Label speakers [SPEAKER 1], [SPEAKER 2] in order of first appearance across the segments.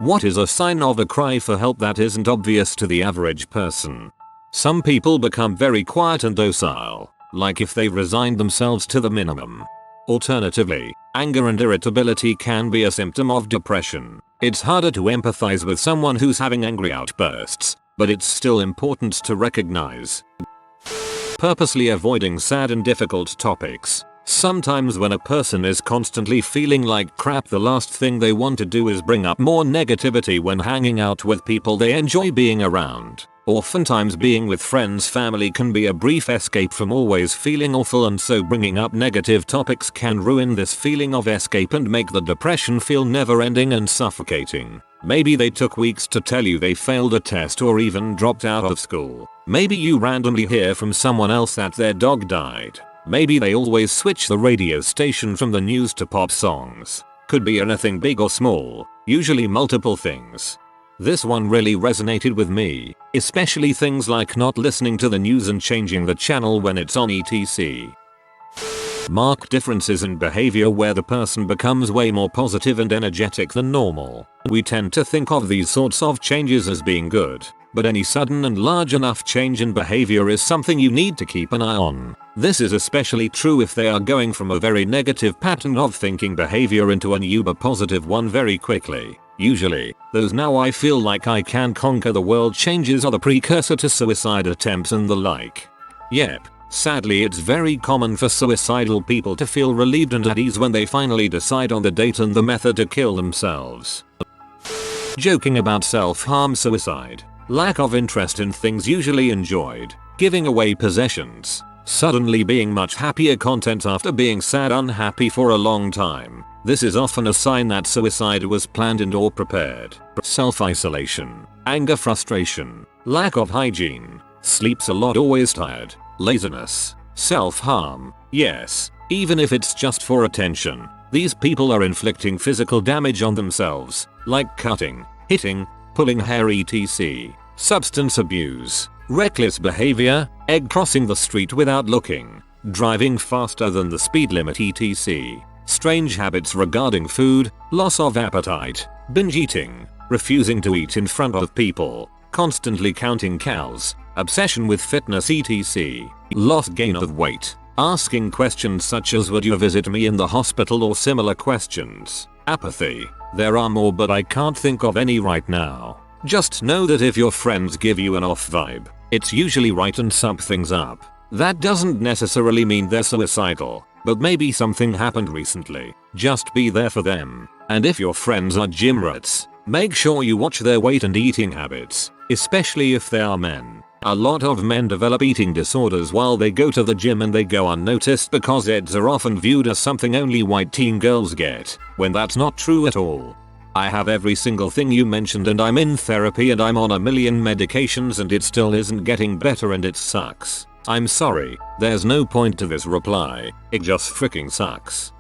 [SPEAKER 1] What is a sign of a cry for help that isn't obvious to the average person? Some people become very quiet and docile, like if they've resigned themselves to the minimum. Alternatively, anger and irritability can be a symptom of depression. It's harder to empathize with someone who's having angry outbursts, but it's still important to recognize. Purposely avoiding sad and difficult topics. Sometimes when a person is constantly feeling like crap, the last thing they want to do is bring up more negativity when hanging out with people they enjoy being around. Oftentimes being with friends, family can be a brief escape from always feeling awful, and so bringing up negative topics can ruin this feeling of escape and make the depression feel never ending and suffocating. Maybe they took weeks to tell you they failed a test or even dropped out of school. Maybe you randomly hear from someone else that their dog died. Maybe they always switch the radio station from the news to pop songs. Could be anything big or small, usually multiple things. This one really resonated with me, especially things like not listening to the news and changing the channel when it's on etc. Mark differences in behavior where the person becomes way more positive and energetic than normal. We tend to think of these sorts of changes as being good, but any sudden and large enough change in behavior is something you need to keep an eye on. This is especially true if they are going from a very negative pattern of thinking behavior into an uber positive one very quickly. Usually, those "now I feel like I can conquer the world" changes are the precursor to suicide attempts and the like. Yep, sadly it's very common for suicidal people to feel relieved and at ease when they finally decide on the date and the method to kill themselves. Joking about self-harm, suicide, lack of interest in things usually enjoyed, giving away possessions, suddenly being much happier content after being sad unhappy for a long time. This is often a sign that suicide was planned and or prepared. Self-isolation, anger, frustration, lack of hygiene, sleeps a lot, always tired, laziness, self-harm. Yes, even if it's just for attention, these people are inflicting physical damage on themselves, like cutting, hitting, pulling hair etc. Substance abuse, reckless behavior, crossing the street without looking, driving faster than the speed limit etc. Strange habits regarding food, loss of appetite, binge eating, refusing to eat in front of people, constantly counting cows, obsession with fitness etc. Loss, gain of weight, asking questions such as "would you visit me in the hospital?" or similar questions. Apathy. There are more but I can't think of any right now. Just know that if your friends give you an off vibe, it's usually right and something's up. That doesn't necessarily mean they're suicidal, but maybe something happened recently. Just be there for them. And if your friends are gym rats, make sure you watch their weight and eating habits, especially if they are men. A lot of men develop eating disorders while they go to the gym and they go unnoticed because EDs are often viewed as something only white teen girls get, when that's not true at all. I have every single thing you mentioned and I'm in therapy and I'm on a million medications and it still isn't getting better and it sucks. I'm sorry, there's no point to this reply, it just freaking sucks.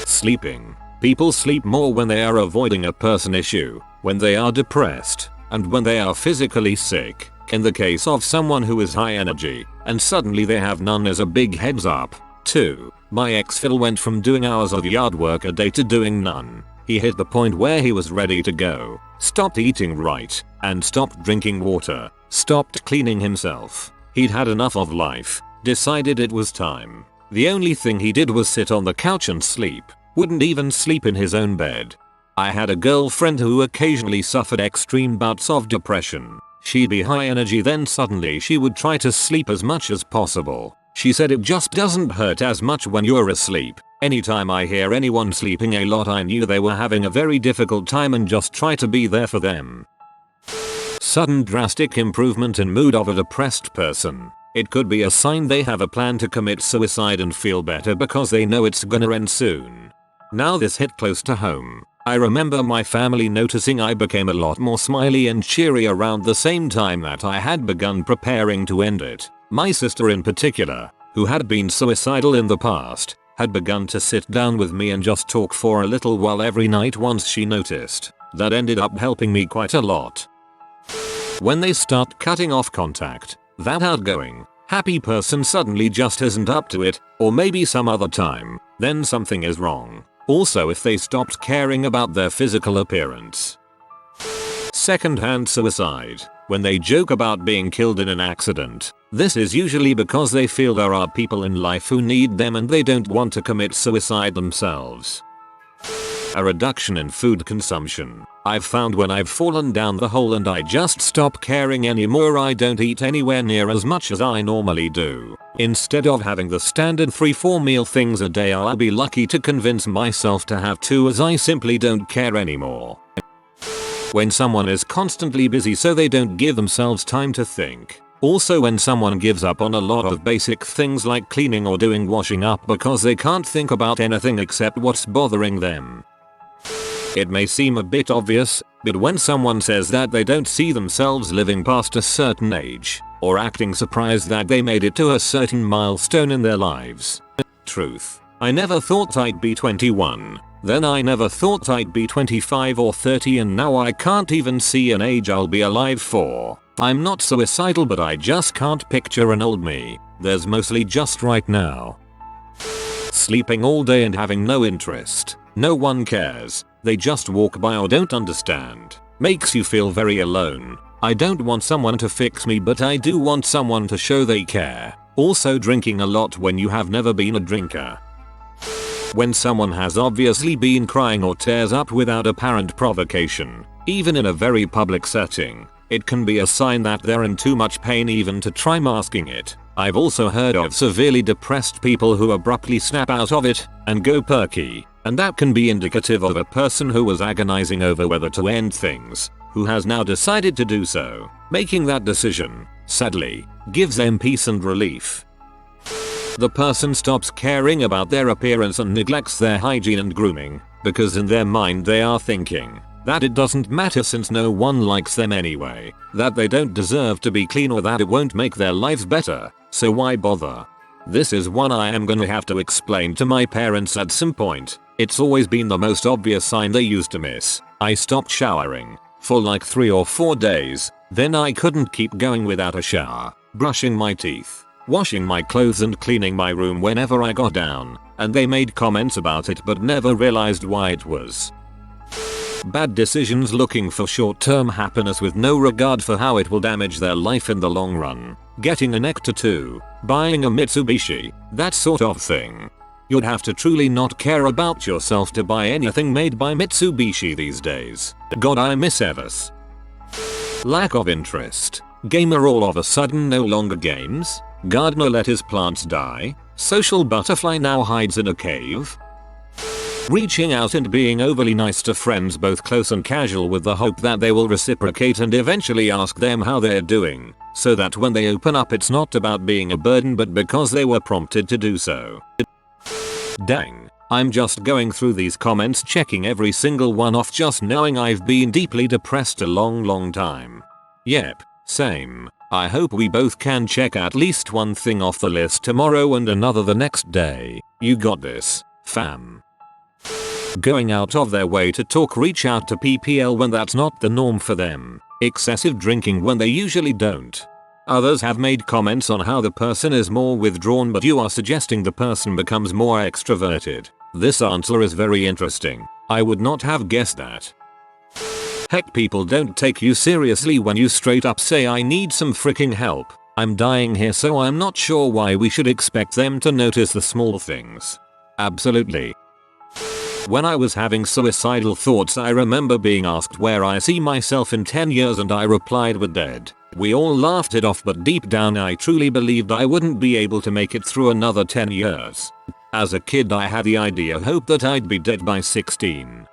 [SPEAKER 1] Sleeping. People sleep more when they are avoiding a person issue, when they are depressed, and when they are physically sick. In the case of someone who is high energy, and suddenly they have none, is a big heads up. 2. My ex Phil went from doing hours of yard work a day to doing none. He hit the point where he was ready to go, stopped eating right, and stopped drinking water, stopped cleaning himself. He'd had enough of life, decided it was time. The only thing he did was sit on the couch and sleep, wouldn't even sleep in his own bed. I had a girlfriend who occasionally suffered extreme bouts of depression. She'd be high energy, then suddenly she would try to sleep as much as possible. She said it just doesn't hurt as much when you're asleep. Anytime I hear anyone sleeping a lot, I knew they were having a very difficult time and just try to be there for them. Sudden drastic improvement in mood of a depressed person. It could be a sign they have a plan to commit suicide and feel better because they know it's gonna end soon. Now this hit close to home. I remember my family noticing I became a lot more smiley and cheery around the same time that I had begun preparing to end it. My sister in particular, who had been suicidal in the past, had begun to sit down with me and just talk for a little while every night once she noticed. That ended up helping me quite a lot. When they start cutting off contact, that outgoing, happy person suddenly just isn't up to it, or maybe some other time, then something is wrong. Also, if they stopped caring about their physical appearance. Secondhand suicide. When they joke about being killed in an accident, this is usually because they feel there are people in life who need them and they don't want to commit suicide themselves. A reduction in food consumption. I've found when I've fallen down the hole and I just stop caring anymore, I don't eat anywhere near as much as I normally do. Instead of having the standard 3-4 meal things a day, I'll be lucky to convince myself to have 2 as I simply don't care anymore. When someone is constantly busy so they don't give themselves time to think. Also when someone gives up on a lot of basic things like cleaning or doing washing up because they can't think about anything except what's bothering them. It may seem a bit obvious, but when someone says that they don't see themselves living past a certain age, or acting surprised that they made it to a certain milestone in their lives. Truth. I never thought I'd be 21. Then I never thought I'd be 25 or 30, and now I can't even see an age I'll be alive for. I'm not suicidal, but I just can't picture an old me. There's mostly just right now. Sleeping all day and having no interest. No one cares. They just walk by or don't understand. Makes you feel very alone. I don't want someone to fix me, but I do want someone to show they care. Also drinking a lot when you have never been a drinker. When someone has obviously been crying or tears up without apparent provocation, even in a very public setting, it can be a sign that they're in too much pain even to try masking it. I've also heard of severely depressed people who abruptly snap out of it and go perky, and that can be indicative of a person who was agonizing over whether to end things, who has now decided to do so. Making that decision, sadly, gives them peace and relief. The person stops caring about their appearance and neglects their hygiene and grooming, because in their mind they are thinking that it doesn't matter since no one likes them anyway, that they don't deserve to be clean, or that it won't make their lives better, so why bother? This is one I am gonna have to explain to my parents at some point. It's always been the most obvious sign they used to miss. I stopped showering for like 3 or 4 days, then I couldn't keep going without a shower, brushing my teeth, washing my clothes and cleaning my room whenever I got down, and they made comments about it but never realized why it was. Bad decisions, looking for short-term happiness with no regard for how it will damage their life in the long run. Getting a neck tattoo, buying a Mitsubishi, that sort of thing. You'd have to truly not care about yourself to buy anything made by Mitsubishi these days. God, I miss Evers. Lack of interest. Gamer all of a sudden no longer games. Gardener let his plants die. Social butterfly now hides in a cave. Reaching out and being overly nice to friends, both close and casual, with the hope that they will reciprocate and eventually ask them how they're doing, so that when they open up it's not about being a burden but because they were prompted to do so. Dang. I'm just going through these comments, checking every single one off, just knowing I've been deeply depressed a long time. Yep, same. I hope we both can check at least one thing off the list tomorrow and another the next day. You got this, fam. Going out of their way to talk, reach out to PPL when that's not the norm for them. Excessive drinking when they usually don't. Others have made comments on how the person is more withdrawn, but you are suggesting the person becomes more extroverted. This answer is very interesting. I would not have guessed that. Heck, people don't take you seriously when you straight up say I need some freaking help. I'm dying here, so I'm not sure why we should expect them to notice the small things. Absolutely. When I was having suicidal thoughts, I remember being asked where I see myself in 10 years and I replied we're dead. We all laughed it off, but deep down I truly believed I wouldn't be able to make it through another 10 years. As a kid I had the hope that I'd be dead by 16.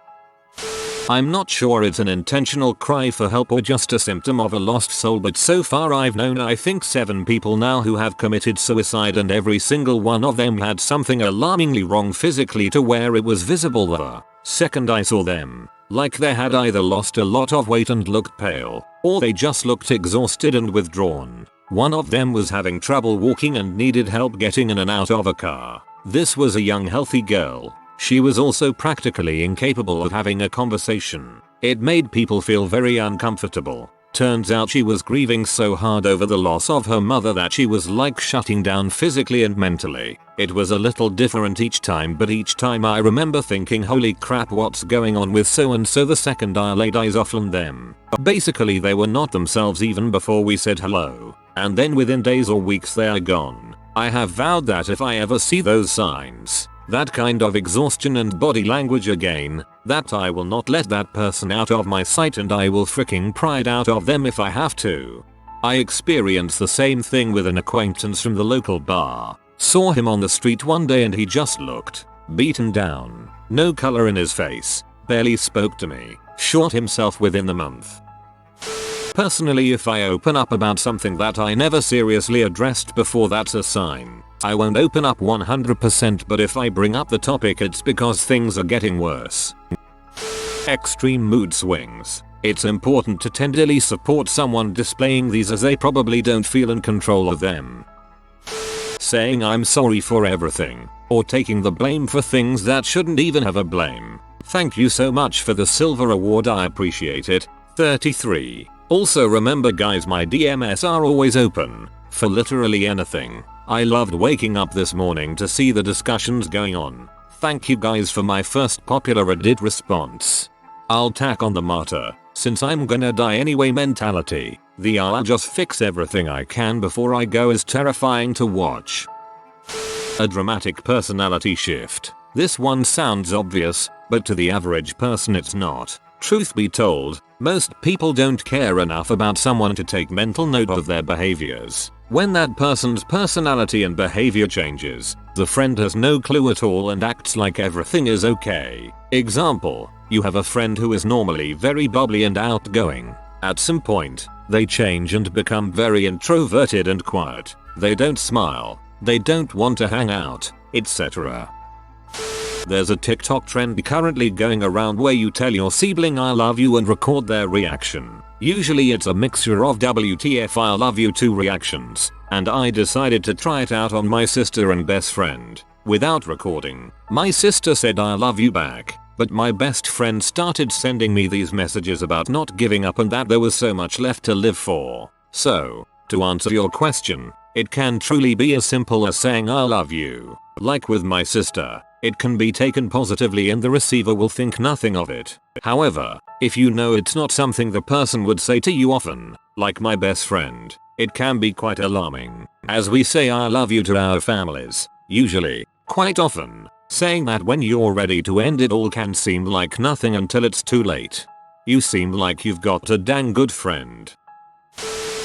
[SPEAKER 1] I'm not sure it's an intentional cry for help or just a symptom of a lost soul, but so far I've known I think 7 people now who have committed suicide, and every single one of them had something alarmingly wrong physically to where it was visible the second I saw them. Like they had either lost a lot of weight and looked pale, or they just looked exhausted and withdrawn. One of them was having trouble walking and needed help getting in and out of a car. This was a young healthy girl. She was also practically incapable of having a conversation. It made people feel very uncomfortable. Turns out she was grieving so hard over the loss of her mother that she was like shutting down physically and mentally. It was a little different each time, but each time I remember thinking, holy crap, what's going on with so and so the second I laid eyes off on them. Basically they were not themselves even before we said hello, and then within days or weeks they are gone. I have vowed that if I ever see those signs, that kind of exhaustion and body language again, that I will not let that person out of my sight, and I will freaking pry it out of them if I have to. I experienced the same thing with an acquaintance from the local bar. Saw him on the street one day and he just looked beaten down, no color in his face, barely spoke to me, shot himself within the month. Personally, if I open up about something that I never seriously addressed before, that's a sign. I won't open up 100%, but if I bring up the topic it's because things are getting worse. Extreme mood swings. It's important to tenderly support someone displaying these, as they probably don't feel in control of them. Saying I'm sorry for everything, or taking the blame for things that shouldn't even have a blame. Thank you so much for the silver award, I appreciate it. 33. Also remember guys, my DMs are always open for literally anything. I loved waking up this morning to see the discussions going on. Thank you guys for my first popular Reddit response. I'll tack on the martyr, since I'm gonna die anyway mentality. The I'll just fix everything I can before I go is terrifying to watch. A dramatic personality shift. This one sounds obvious, but to the average person it's not. Truth be told, most people don't care enough about someone to take mental note of their behaviors. When that person's personality and behavior changes, the friend has no clue at all and acts like everything is okay. Example, you have a friend who is normally very bubbly and outgoing. At some point, they change and become very introverted and quiet. They don't smile, they don't want to hang out, etc. There's a TikTok trend currently going around where you tell your sibling I love you and record their reaction. Usually it's a mixture of WTF I love you too reactions, and I decided to try it out on my sister and best friend, without recording. My sister said I love you back, but my best friend started sending me these messages about not giving up and that there was so much left to live for. So, to answer your question, it can truly be as simple as saying I love you. Like with my sister, it can be taken positively and the receiver will think nothing of it. However, if you know it's not something the person would say to you often, like my best friend, it can be quite alarming, as we say I love you to our families. Usually, quite often, saying that when you're ready to end it all can seem like nothing until it's too late. You seem like you've got a dang good friend.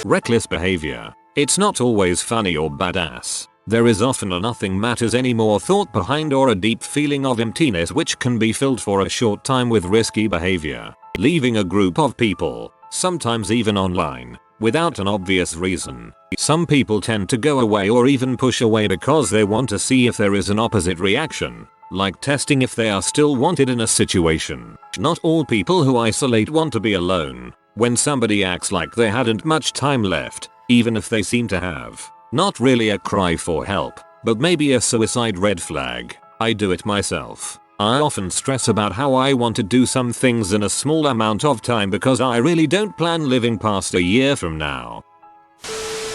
[SPEAKER 1] Reckless behavior. It's not always funny or badass. There is often a nothing matters anymore thought behind, or a deep feeling of emptiness which can be filled for a short time with risky behavior. Leaving a group of people, sometimes even online, without an obvious reason. Some people tend to go away or even push away because they want to see if there is an opposite reaction, like testing if they are still wanted in a situation. Not all people who isolate want to be alone. When somebody acts like they hadn't much time left, even if they seem to have. Not really a cry for help, but maybe a suicide red flag. I do it myself. I often stress about how I want to do some things in a small amount of time because I really don't plan living past a year from now.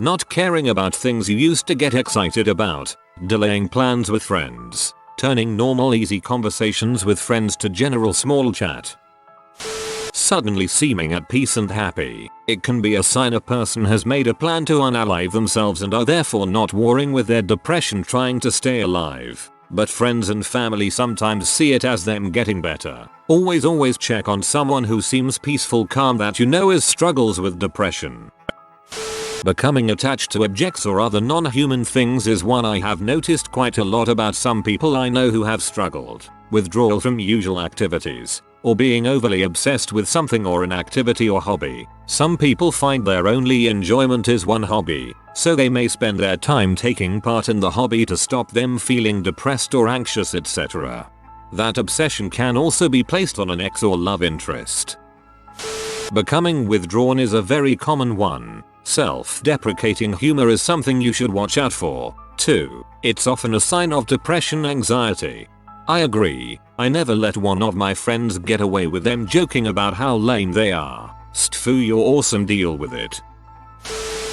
[SPEAKER 1] Not caring about things you used to get excited about. Delaying plans with friends. Turning normal easy conversations with friends to general small chat. Suddenly seeming at peace and happy. It can be a sign a person has made a plan to unalive themselves and are therefore not warring with their depression trying to stay alive. But friends and family sometimes see it as them getting better. Always check on someone who seems peaceful, calm, that you know is struggles with depression. Becoming attached to objects or other non-human things is one I have noticed quite a lot about some people I know who have struggled. Withdrawal from usual activities, or being overly obsessed with something or an activity or hobby. Some people find their only enjoyment is one hobby, so they may spend their time taking part in the hobby to stop them feeling depressed or anxious, etc. That obsession can also be placed on an ex or love interest. Becoming withdrawn is a very common one. Self-deprecating humor is something you should watch out for, too. It's often a sign of depression, anxiety. I agree. I never let one of my friends get away with them joking about how lame they are. Stfoo, you're awesome, deal with it.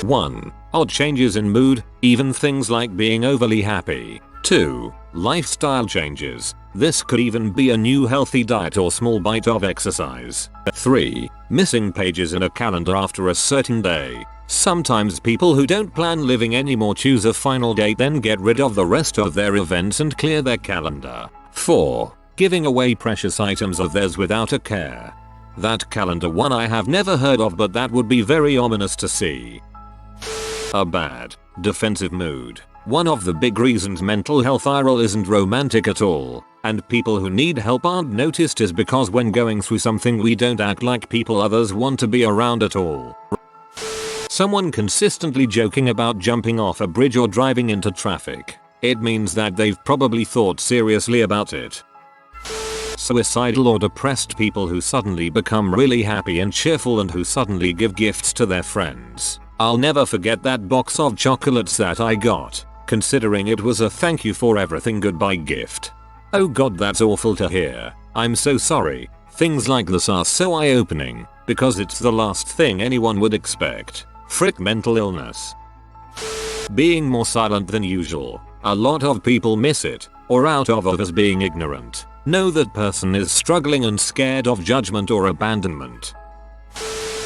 [SPEAKER 1] 1. Odd changes in mood, even things like being overly happy. 2. Lifestyle changes. This could even be a new healthy diet or small bite of exercise. 3. Missing pages in a calendar after a certain day. Sometimes people who don't plan living anymore choose a final date, then get rid of the rest of their events and clear their calendar. 4. Giving away precious items of theirs without a care. That calendar one I have never heard of, but that would be very ominous to see. A bad, defensive mood. One of the big reasons mental health IRL isn't romantic at all, and people who need help aren't noticed, is because when going through something we don't act like people others want to be around at all. Someone consistently joking about jumping off a bridge or driving into traffic. It means that they've probably thought seriously about it. Suicidal or depressed people who suddenly become really happy and cheerful and who suddenly give gifts to their friends. I'll never forget that box of chocolates that I got, considering it was a thank you for everything goodbye gift. Oh god, that's awful to hear. I'm so sorry. Things like this are so eye-opening, because it's the last thing anyone would expect. Frick mental illness. Being more silent than usual. A lot of people miss it, or out of us being ignorant. Know that person is struggling and scared of judgment or abandonment.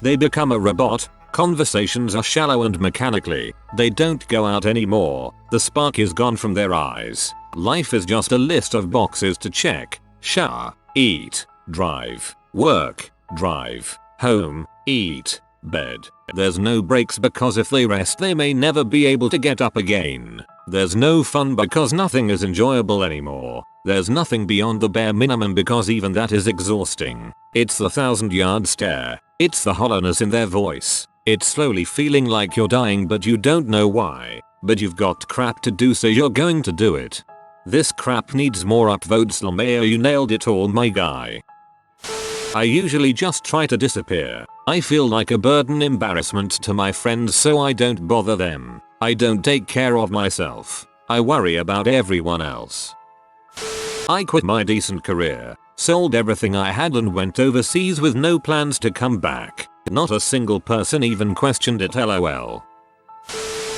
[SPEAKER 1] They become a robot. Conversations are shallow and mechanically. They don't go out anymore. The spark is gone from their eyes. Life is just a list of boxes to check. Shower, eat, drive, work, drive, home, eat, bed. There's no breaks because if they rest they may never be able to get up again. There's no fun because nothing is enjoyable anymore. There's nothing beyond the bare minimum because even that is exhausting. It's the 1,000-yard stare. It's the hollowness in their voice. It's slowly feeling like you're dying but you don't know why. But you've got crap to do, so you're going to do it. This crap needs more upvotes. Lameo, you nailed it all, my guy. I usually just try to disappear. I feel like a burden, embarrassment to my friends, so I don't bother them. I don't take care of myself. I worry about everyone else. I quit my decent career, sold everything I had and went overseas with no plans to come back. Not a single person even questioned it, lol.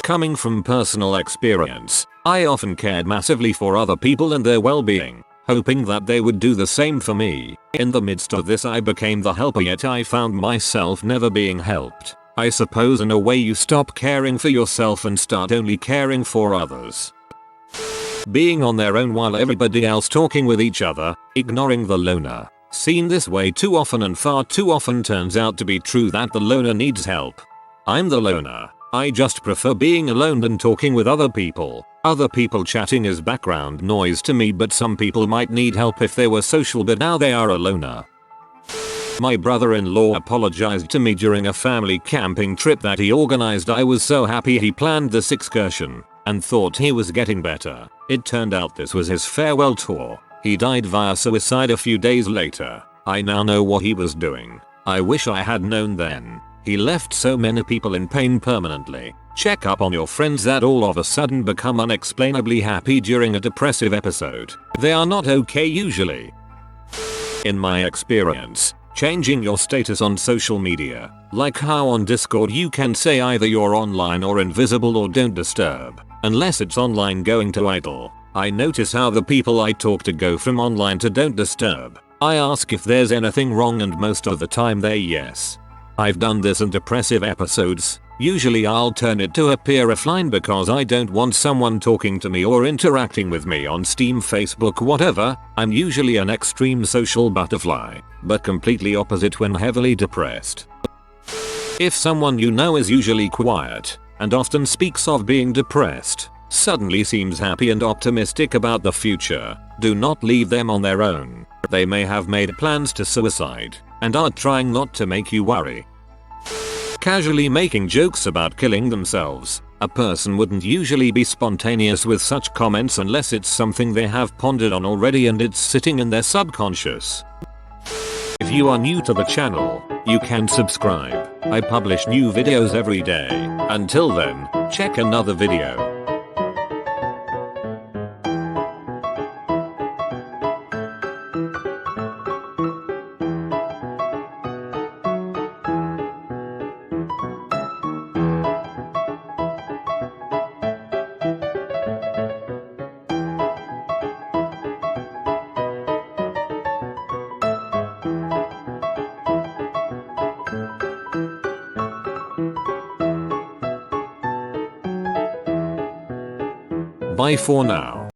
[SPEAKER 1] Coming from personal experience, I often cared massively for other people and their well-being, hoping that they would do the same for me. In the midst of this I became the helper, yet I found myself never being helped. I suppose in a way you stop caring for yourself and start only caring for others. Being on their own while everybody else talking with each other, ignoring the loner. Seen this way too often, and far too often turns out to be true that the loner needs help. I'm the loner. I just prefer being alone than talking with other people. Other people chatting is background noise to me, but some people might need help if they were social, but now they are a loner. My brother-in-law apologized to me during a family camping trip that he organized. I was so happy he planned this excursion and thought he was getting better. It turned out this was his farewell tour. He died via suicide a few days later. I now know what he was doing. I wish I had known then. He left so many people in pain permanently. Check up on your friends that all of a sudden become unexplainably happy during a depressive episode. They are not okay usually. In my experience, changing your status on social media, like how on Discord you can say either you're online or invisible or don't disturb, unless it's online, going to idle. I notice how the people I talk to go from online to don't disturb. I ask if there's anything wrong and most of the time they yes. I've done this in depressive episodes. Usually I'll turn it to appear offline because I don't want someone talking to me or interacting with me on Steam, Facebook, whatever. I'm usually an extreme social butterfly, but completely opposite when heavily depressed. If someone you know is usually quiet and often speaks of being depressed, suddenly seems happy and optimistic about the future, do not leave them on their own. They may have made plans to suicide and are trying not to make you worry. Casually making jokes about killing themselves. A person wouldn't usually be spontaneous with such comments unless it's something they have pondered on already and it's sitting in their subconscious. If you are new to the channel, you can subscribe. I publish new videos every day. Until then, check another video. Bye for now.